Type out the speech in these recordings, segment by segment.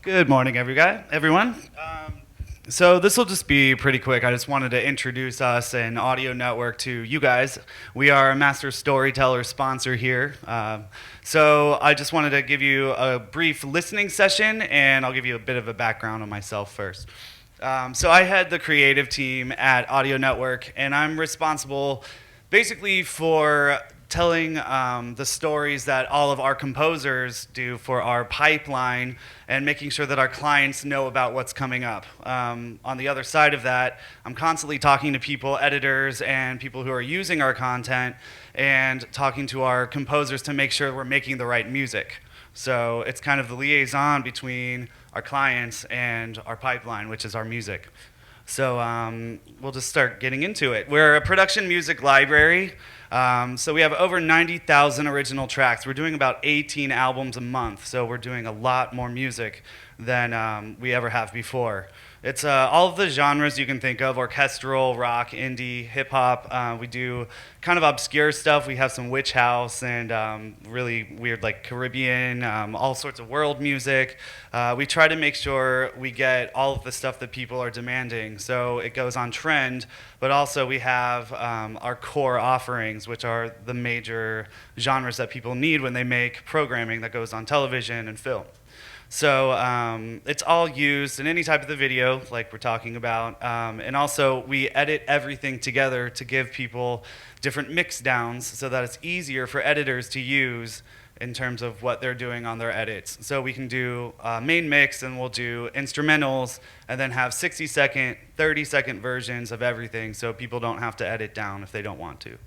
Good morning, everyone. So this will just be pretty quick. I just wanted to introduce us and Audio Network to you guys. We are a master storyteller sponsor here. So I just wanted to give you a brief listening session, and I'll give you a bit of a background on myself first. So I head the creative team at Audio Network, and I'm responsible basically for telling the stories that all of our composers do for our pipeline and making sure that our clients know about what's coming up. On the other side of that, I'm constantly talking to people, editors, and people who are using our content, and talking to our composers to make sure we're making the right music. So it's kind of the liaison between our clients and our pipeline, which is our music. So we'll just start getting into it. We're a production music library. So we have over 90,000 original tracks. We're doing about 18 albums a month, so we're doing a lot more music than we ever have before. It's all of the genres you can think of: orchestral, rock, indie, hip-hop. We do kind of obscure stuff. We have some witch house and really weird, like Caribbean, all sorts of world music. We try to make sure we get all of the stuff that people are demanding, so it goes on trend, but also we have our core offerings, which are the major genres that people need when they make programming that goes on television and film. So it's all used in any type of the video, like we're talking about. And also, we edit everything together to give people different mix downs so that it's easier for editors to use in terms of what they're doing on their edits. So we can do main mix, and we'll do instrumentals, and then have 60-second, 30-second versions of everything so people don't have to edit down if they don't want to.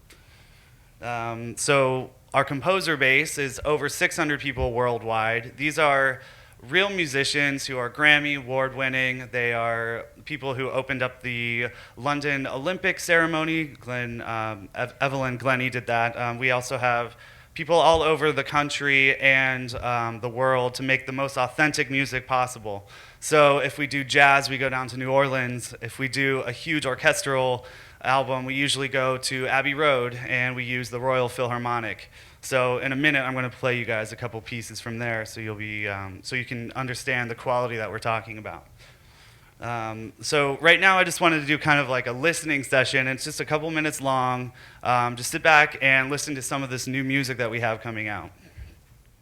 So our composer base is over 600 people worldwide. These are real musicians who are Grammy award-winning. They are people who opened up the London Olympic ceremony. Evelyn Glennie did that. We also have people all over the country and the world to make the most authentic music possible. So if we do jazz, we go down to New Orleans. If we do a huge orchestral album, we usually go to Abbey Road, and we use the Royal Philharmonic. So in a minute, I'm going to play you guys a couple pieces from there, so you'll be so you can understand the quality that we're talking about. So right now, I just wanted to do kind of like a listening session. It's just a couple minutes long. Just sit back and listen to some of this new music that we have coming out.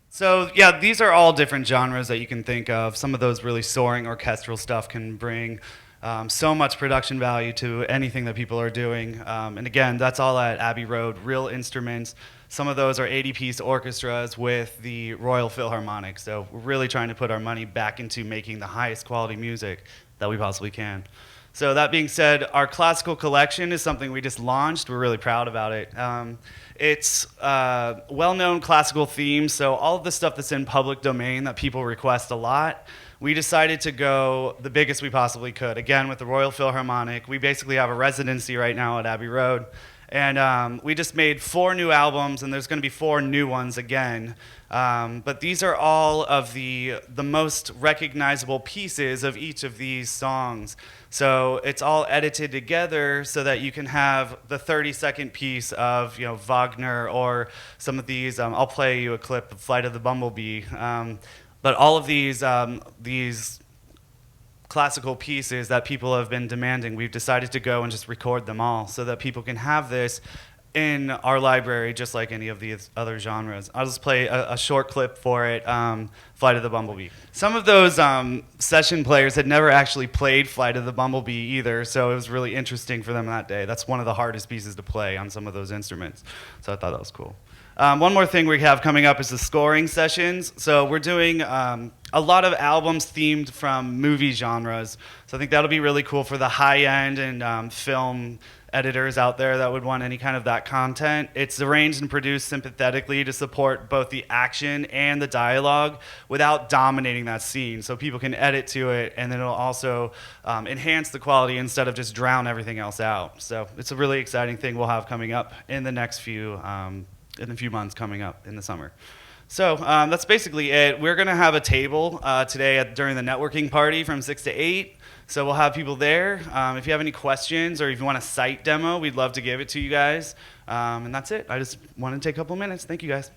So yeah, these are all different genres that you can think of. Some of those really soaring orchestral stuff can bring so much production value to anything that people are doing. And again, that's all at Abbey Road, real instruments. Some of those are 80-piece orchestras with the Royal Philharmonic. So we're really trying to put our money back into making the highest quality music that we possibly can. So that being said, our classical collection is something we just launched. We're really proud about it. It's well-known classical themes, so all of the stuff that's in public domain that people request a lot, we decided to go the biggest we possibly could. Again, with the Royal Philharmonic, we basically have a residency right now at Abbey Road. And we just made 4 new albums, and there's going to be 4 new ones again. But these are all of the most recognizable pieces of each of these songs. So it's all edited together so that you can have the 30-second piece of Wagner, or some of these. I'll play you a clip of Flight of the Bumblebee. But all of these classical pieces that people have been demanding, we've decided to go and just record them all so that people can have this in our library just like any of these other genres. I'll just play a short clip for it, Flight of the Bumblebee. Some of those session players had never actually played Flight of the Bumblebee either, so it was really interesting for them that day. That's one of the hardest pieces to play on some of those instruments, so I thought that was cool. One more thing we have coming up is the scoring sessions. So we're doing a lot of albums themed from movie genres. So I think that'll be really cool for the high-end and film editors out there that would want any kind of that content. It's arranged and produced sympathetically to support both the action and the dialogue without dominating that scene. So people can edit to it, and then it'll also enhance the quality instead of just drown everything else out. So it's a really exciting thing we'll have coming up in the next few in a few months coming up in the summer. So that's basically it. We're going to have a table today during the networking party from 6 to 8. So we'll have people there. If you have any questions or if you want a site demo, we'd love to give it to you guys. And that's it. I just wanted to take a couple minutes. Thank you, guys.